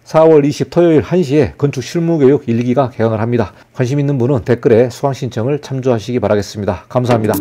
4월 20 토요일 1시에 건축 실무교육 1기가 개강을 합니다. 관심 있는 분은 댓글에 수강 신청을 참조하시기 바라겠습니다. 감사합니다.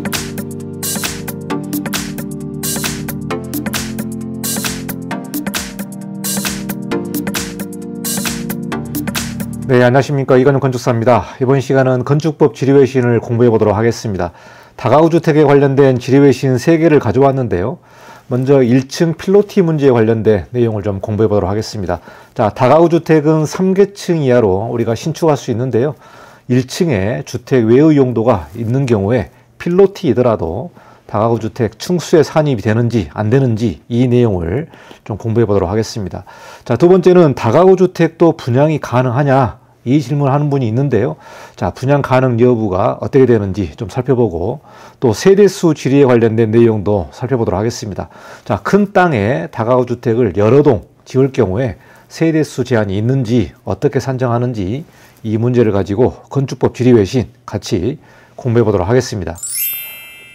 네, 안녕하십니까. 이건영 건축사입니다. 이번 시간은 건축법 지리외신을 공부해 보도록 하겠습니다. 다가구 주택에 관련된 지리외신 3개를 가져왔는데요. 먼저 1층 필로티 문제에 관련된 내용을 좀 공부해 보도록 하겠습니다. 자, 다가구 주택은 3계층 이하로 우리가 신축할 수 있는데요. 1층에 주택 외의 용도가 있는 경우에 필로티이더라도 다가구 주택 층수에 산입이 되는지 안 되는지 이 내용을 좀 공부해 보도록 하겠습니다. 자, 두 번째는 다가구 주택도 분양이 가능하냐? 이 질문을 하는 분이 있는데요. 자, 분양 가능 여부가 어떻게 되는지 좀 살펴보고 또 세대수 지리에 관련된 내용도 살펴보도록 하겠습니다. 자, 큰 땅에 다가구 주택을 여러 동 지을 경우에 세대수 제한이 있는지 어떻게 산정하는지 이 문제를 가지고 건축법 지리외신 같이 공부해 보도록 하겠습니다.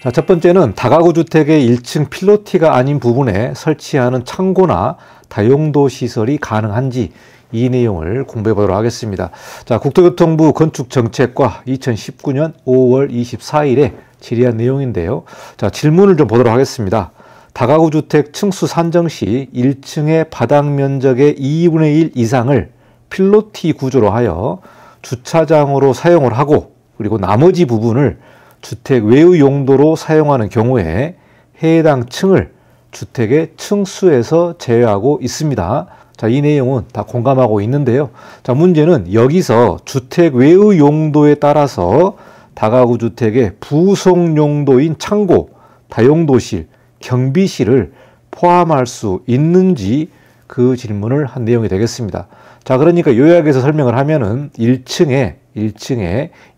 자, 첫 번째는 다가구 주택의 1층 필로티가 아닌 부분에 설치하는 창고나 다용도 시설이 가능한지 이 내용을 공부해 보도록 하겠습니다. 자, 국토교통부 건축정책과 2019년 5월 24일에 질의한 내용인데요. 자, 질문을 좀 보도록 하겠습니다. 다가구 주택 층수 산정 시 1층의 바닥 면적의 2분의 1 이상을 필로티 구조로 하여 주차장으로 사용을 하고 그리고 나머지 부분을 주택 외의 용도로 사용하는 경우에 해당 층을 주택의 층수에서 제외하고 있습니다. 자, 이 내용은 다 공감하고 있는데요. 자, 문제는 여기서 주택 외의 용도에 따라서 다가구 주택의 부속 용도인 창고, 다용도실, 경비실을 포함할 수 있는지 그 질문을 한 내용이 되겠습니다. 자, 그러니까 요약해서 설명을 하면은 1층에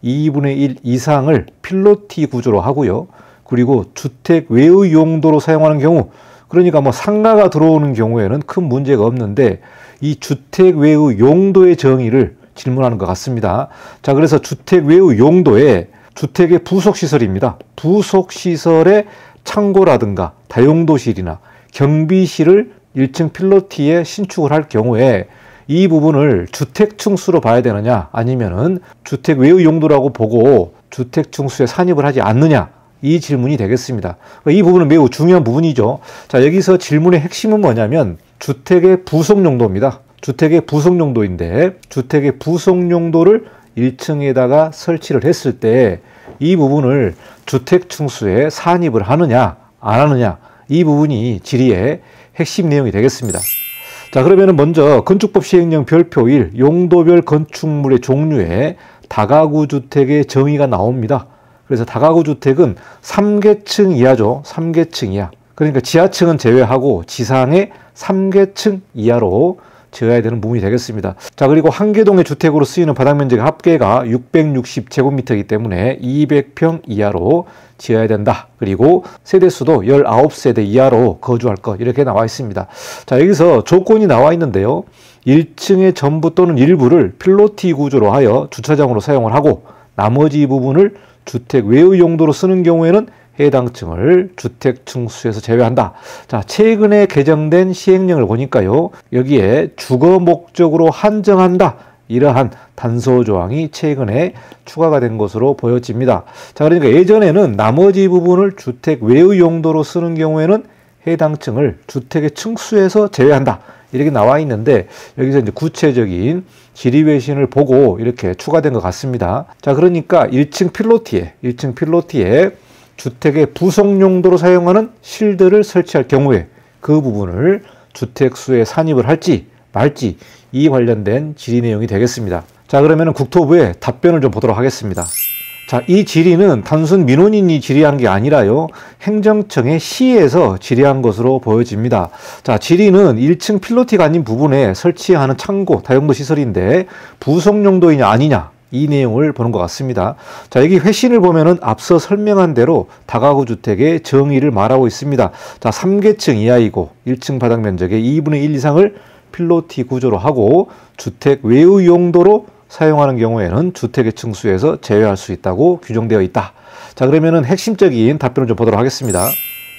2분의 1 이상을 필로티 구조로 하고요. 그리고 주택 외의 용도로 사용하는 경우, 그러니까 뭐 상가가 들어오는 경우에는 큰 문제가 없는데 이 주택 외의 용도의 정의를 질문하는 것 같습니다. 자, 그래서 주택 외의 용도에 주택의 부속시설입니다. 부속시설의 창고라든가 다용도실이나 경비실을 1층 필로티에 신축을 할 경우에 이 부분을 주택 층수로 봐야 되느냐 아니면은 주택 외의 용도라고 보고 주택 층수에 산입을 하지 않느냐 이 질문이 되겠습니다. 이 부분은 매우 중요한 부분이죠. 자, 여기서 질문의 핵심은 뭐냐면 주택의 부속 용도입니다. 주택의 부속 용도인데 주택의 부속 용도를 1층에다가 설치를 했을 때 이 부분을 주택 층수에 산입을 하느냐 안 하느냐 이 부분이 질의의 핵심 내용이 되겠습니다. 자, 그러면 먼저 건축법 시행령 별표 1 용도별 건축물의 종류에 다가구 주택의 정의가 나옵니다. 그래서 다가구 주택은 3계층 이하죠. 3계층 이하. 그러니까 지하층은 제외하고 지상의 3계층 이하로 지어야 되는 부분이 되겠습니다. 자, 그리고 한 개동의 주택으로 쓰이는 바닥 면적의 합계가 660제곱미터이기 때문에 200평 이하로 지어야 된다. 그리고 세대수도 19세대 이하로 거주할 것 이렇게 나와 있습니다. 자, 여기서 조건이 나와 있는데요. 1층의 전부 또는 일부를 필로티 구조로 하여 주차장으로 사용을 하고 나머지 부분을 주택 외의 용도로 쓰는 경우에는 해당 층을 주택 층수에서 제외한다. 자, 최근에 개정된 시행령을 보니까요. 여기에 주거 목적으로 한정한다. 이러한 단서 조항이 최근에 추가가 된 것으로 보여집니다. 자, 그러니까 예전에는 나머지 부분을 주택 외의 용도로 쓰는 경우에는 해당 층을 주택의 층수에서 제외한다. 이렇게 나와 있는데 여기서 이제 구체적인 지리외신을 보고 이렇게 추가된 것 같습니다. 자, 그러니까 1층 필로티에 주택의 부속 용도로 사용하는 실들을 설치할 경우에 그 부분을 주택수에 산입을 할지 말지 이 관련된 질의 내용이 되겠습니다. 자, 그러면 국토부의 답변을 좀 보도록 하겠습니다. 자, 이 질의는 단순 민원인이 질의한 게 아니라요. 행정청의 시에서 질의한 것으로 보여집니다. 자, 질의는 1층 필로티가 아닌 부분에 설치하는 창고, 다용도 시설인데 부속 용도이냐 아니냐 이 내용을 보는 것 같습니다. 자, 여기 회신을 보면은 앞서 설명한 대로 다가구 주택의 정의를 말하고 있습니다. 자, 3계층 이하이고 1층 바닥 면적의 2분의 1 이상을 필로티 구조로 하고 주택 외의 용도로 사용하는 경우에는 주택의 층수에서 제외할 수 있다고 규정되어 있다. 자, 그러면은 핵심적인 답변을 좀 보도록 하겠습니다.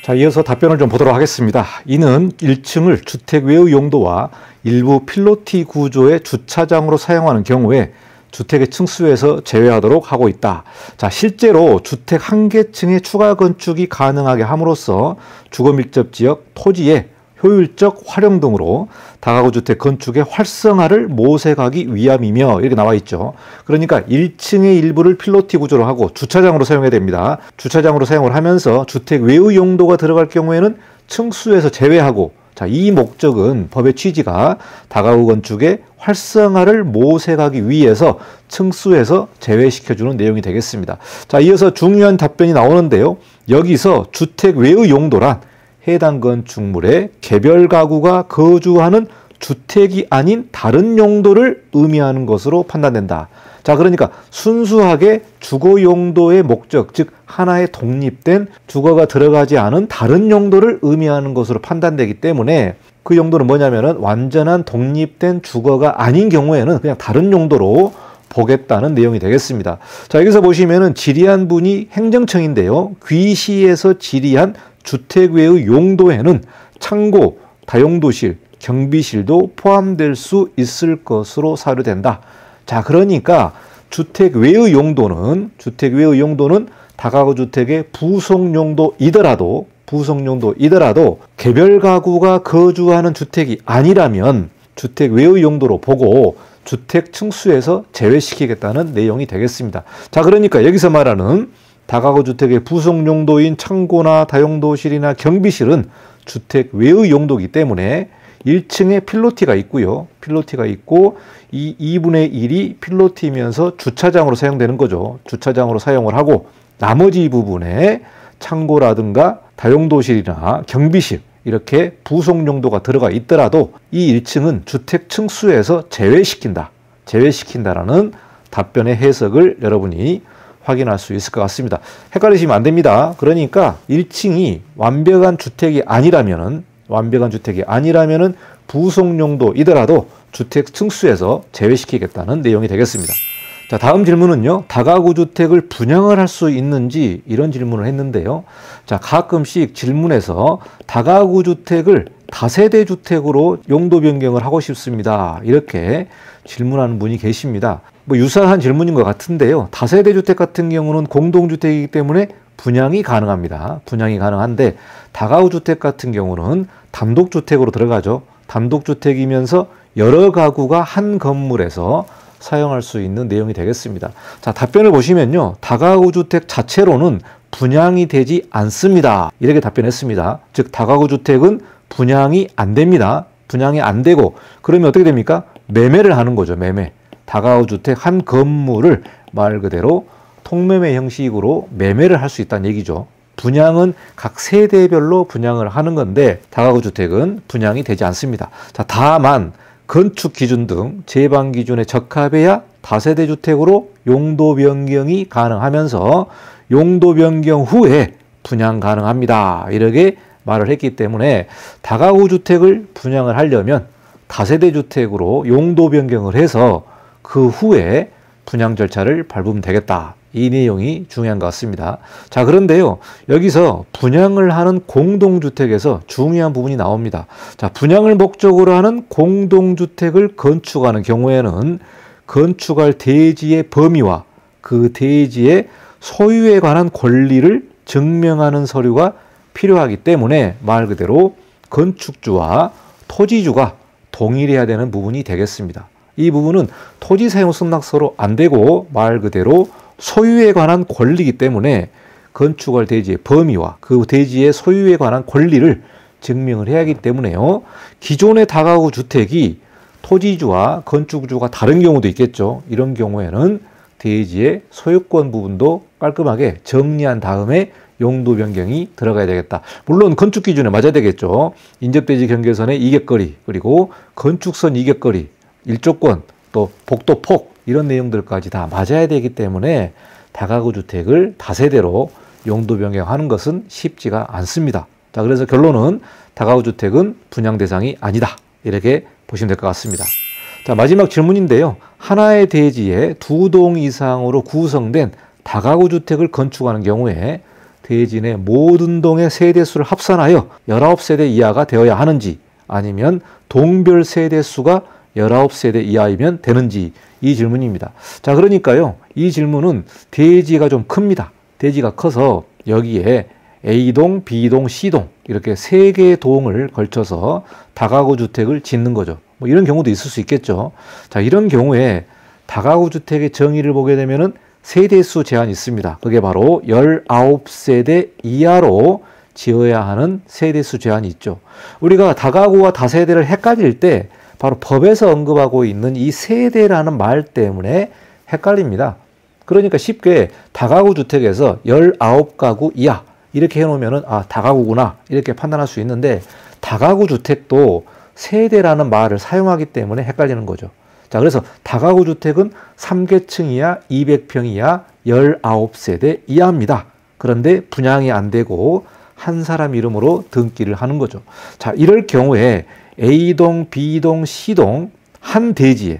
자, 이어서 답변을 좀 보도록 하겠습니다. 이는 1층을 주택 외의 용도와 일부 필로티 구조의 주차장으로 사용하는 경우에 주택의 층수에서 제외하도록 하고 있다. 자, 실제로 주택 한 개층의 추가 건축이 가능하게 함으로써 주거밀접지역 토지의 효율적 활용 등으로 다가구 주택 건축의 활성화를 모색하기 위함이며 이렇게 나와 있죠. 그러니까 1층의 일부를 필로티 구조로 하고 주차장으로 사용해야 됩니다. 주차장으로 사용을 하면서 주택 외의 용도가 들어갈 경우에는 층수에서 제외하고, 자, 이 목적은 법의 취지가 다가구 건축의 활성화를 모색하기 위해서 층수에서 제외시켜주는 내용이 되겠습니다. 자, 이어서 중요한 답변이 나오는데요. 여기서 주택 외의 용도란 해당 건축물의 개별 가구가 거주하는 주택이 아닌 다른 용도를 의미하는 것으로 판단된다. 자, 그러니까 순수하게 주거 용도의 목적, 즉 하나의 독립된 주거가 들어가지 않은 다른 용도를 의미하는 것으로 판단되기 때문에 그 용도는 뭐냐면은 완전한 독립된 주거가 아닌 경우에는 그냥 다른 용도로 보겠다는 내용이 되겠습니다. 자, 여기서 보시면은 질의한 분이 행정청인데요. 귀시에서 질의한 주택 외의 용도에는 창고, 다용도실, 경비실도 포함될 수 있을 것으로 사료된다. 자, 그러니까 주택 외의 용도는 다가구 주택의 부속 용도이더라도 개별 가구가 거주하는 주택이 아니라면 주택 외의 용도로 보고 주택 층수에서 제외시키겠다는 내용이 되겠습니다. 자, 그러니까 여기서 말하는 다가구 주택의 부속 용도인 창고나 다용도실이나 경비실은 주택 외의 용도이기 때문에 1층에 필로티가 있고요. 필로티가 있고 이 2분의 1이 필로티면서 주차장으로 사용되는 거죠. 주차장으로 사용을 하고 나머지 부분에 창고라든가 다용도실이나 경비실 이렇게 부속 용도가 들어가 있더라도 이 1층은 주택 층수에서 제외시킨다라는 답변의 해석을 여러분이 확인할 수 있을 것 같습니다. 헷갈리시면 안 됩니다. 그러니까 1층이 완벽한 주택이 아니라면은 부속 용도이더라도 주택 층수에서 제외시키겠다는 내용이 되겠습니다. 자, 다음 질문은요. 다가구 주택을 분양을 할 수 있는지 이런 질문을 했는데요. 자, 가끔씩 질문에서 다가구 주택을 다세대 주택으로 용도 변경을 하고 싶습니다. 이렇게 질문하는 분이 계십니다. 뭐 유사한 질문인 것 같은데요. 다세대 주택 같은 경우는 공동주택이기 때문에 분양이 가능합니다. 분양이 가능한데 다가구 주택 같은 경우는 단독주택으로 들어가죠. 단독주택이면서 여러 가구가 한 건물에서 사용할 수 있는 내용이 되겠습니다. 자, 답변을 보시면요. 다가구 주택 자체로는 분양이 되지 않습니다. 이렇게 답변했습니다. 즉 다가구 주택은 분양이 안 됩니다. 분양이 안 되고 그러면 어떻게 됩니까? 매매를 하는 거죠. 매매. 다가구 주택 한 건물을 말 그대로 통매매 형식으로 매매를 할 수 있다는 얘기죠. 분양은 각 세대별로 분양을 하는 건데 다가구 주택은 분양이 되지 않습니다. 자, 다만 건축 기준 등 제방 기준에 적합해야 다세대 주택으로 용도 변경이 가능하면서 용도 변경 후에 분양 가능합니다. 이렇게 말을 했기 때문에 다가구 주택을 분양을 하려면 다세대 주택으로 용도 변경을 해서 그 후에 분양 절차를 밟으면 되겠다. 이 내용이 중요한 것 같습니다. 자, 그런데요. 여기서 분양을 하는 공동주택에서 중요한 부분이 나옵니다. 자, 분양을 목적으로 하는 공동주택을 건축하는 경우에는 건축할 대지의 범위와 그 대지의 소유에 관한 권리를 증명하는 서류가 필요하기 때문에 말 그대로 건축주와 토지주가 동일해야 되는 부분이 되겠습니다. 이 부분은 토지 사용 승낙서로 안 되고 말 그대로 소유에 관한 권리이기 때문에 건축할 대지의 범위와 그 대지의 소유에 관한 권리를 증명을 해야 하기 때문에요. 기존의 다가구 주택이 토지주와 건축주가 다른 경우도 있겠죠. 이런 경우에는 대지의 소유권 부분도 깔끔하게 정리한 다음에 용도 변경이 들어가야 되겠다. 물론 건축 기준에 맞아야 되겠죠. 인접대지 경계선의 이격거리, 그리고 건축선 이격거리, 일조권, 또 복도폭 이런 내용들까지 다 맞아야 되기 때문에 다가구 주택을 다세대로 용도 변경하는 것은 쉽지가 않습니다. 자, 그래서 결론은 다가구 주택은 분양 대상이 아니다. 이렇게 보시면 될 것 같습니다. 자, 마지막 질문인데요. 하나의 대지에 2동 이상으로 구성된 다가구 주택을 건축하는 경우에 대지 내 모든 동의 세대수를 합산하여 19세대 이하가 되어야 하는지, 아니면 동별 세대수가 19세대 이하이면 되는지, 이 질문입니다. 자, 그러니까요, 이 질문은 대지가 좀 큽니다. 대지가 커서 여기에 A동, B동, C동 이렇게 3개의 동을 걸쳐서 다가구 주택을 짓는 거죠. 뭐 이런 경우도 있을 수 있겠죠. 자, 이런 경우에 다가구 주택의 정의를 보게 되면은 세대수 제한이 있습니다. 그게 바로 19세대 이하로 지어야 하는 세대수 제한이 있죠. 우리가 다가구와 다세대를 헷갈릴 때 바로 법에서 언급하고 있는 이 세대라는 말 때문에 헷갈립니다. 그러니까 쉽게 다가구 주택에서 19가구 이하 이렇게 해놓으면은 아, 다가구구나 이렇게 판단할 수 있는데, 다가구 주택도 세대라는 말을 사용하기 때문에 헷갈리는 거죠. 자, 그래서 다가구 주택은 3계층 이하, 200평 이하, 19세대 이하입니다. 그런데 분양이 안 되고 한 사람 이름으로 등기를 하는 거죠. 자, 이럴 경우에 A동, B동, C동 한 대지에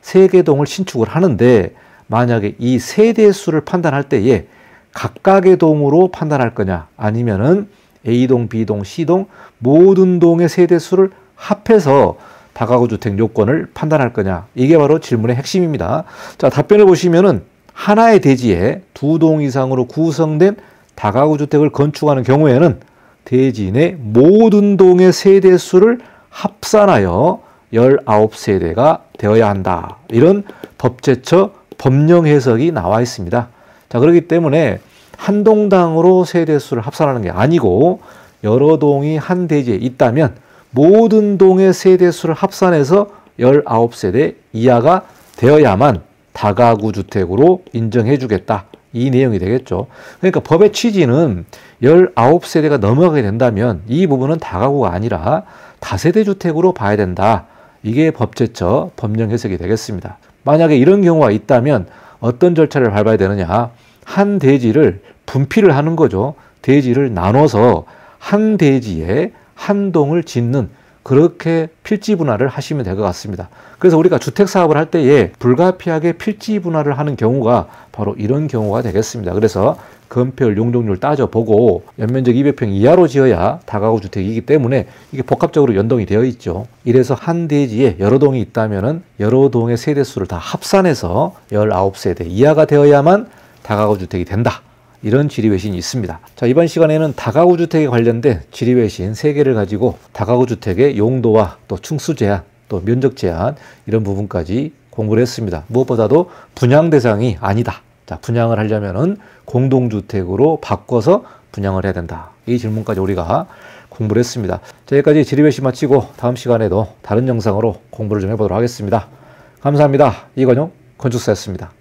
3개 동을 신축을 하는데, 만약에 이 세대수를 판단할 때에 각각의 동으로 판단할 거냐, 아니면은 A동, B동, C동 모든 동의 세대수를 합해서 다가구 주택 요건을 판단할 거냐, 이게 바로 질문의 핵심입니다. 자, 답변을 보시면은 하나의 대지에 2동 이상으로 구성된 다가구 주택을 건축하는 경우에는 대지 내 모든 동의 세대수를 합산하여 19세대가 되어야 한다. 이런 법제처 법령 해석이 나와 있습니다. 자, 그렇기 때문에 한 동당으로 세대수를 합산하는 게 아니고, 여러 동이 한 대지에 있다면 모든 동의 세대수를 합산해서 19세대 이하가 되어야만 다가구 주택으로 인정해 주겠다. 이 내용이 되겠죠. 그러니까 법의 취지는 19세대가 넘어가게 된다면 이 부분은 다가구가 아니라 다세대 주택으로 봐야 된다. 이게 법제처 법령 해석이 되겠습니다. 만약에 이런 경우가 있다면 어떤 절차를 밟아야 되느냐. 한 대지를 분필을 하는 거죠. 대지를 나눠서 한 대지에 한 동을 짓는, 그렇게 필지 분할을 하시면 될 것 같습니다. 그래서 우리가 주택 사업을 할 때에 불가피하게 필지 분할을 하는 경우가 바로 이런 경우가 되겠습니다. 그래서 건폐율, 용적률 따져보고 연면적 200평 이하로 지어야 다가구 주택이기 때문에 이게 복합적으로 연동이 되어 있죠. 이래서 한 대지에 여러 동이 있다면은 여러 동의 세대수를 다 합산해서 19세대 이하가 되어야만 다가구 주택이 된다. 이런 지리외신이 있습니다. 자, 이번 시간에는 다가구 주택에 관련된 지리외신 3개를 가지고 다가구 주택의 용도와 또 층수 제한, 또 면적 제한, 이런 부분까지 공부를 했습니다. 무엇보다도 분양 대상이 아니다. 자, 분양을 하려면은 공동주택으로 바꿔서 분양을 해야 된다. 이 질문까지 우리가 공부를 했습니다. 자, 여기까지 지리외신 마치고 다음 시간에도 다른 영상으로 공부를 좀 해보도록 하겠습니다. 감사합니다. 이건용 건축사였습니다.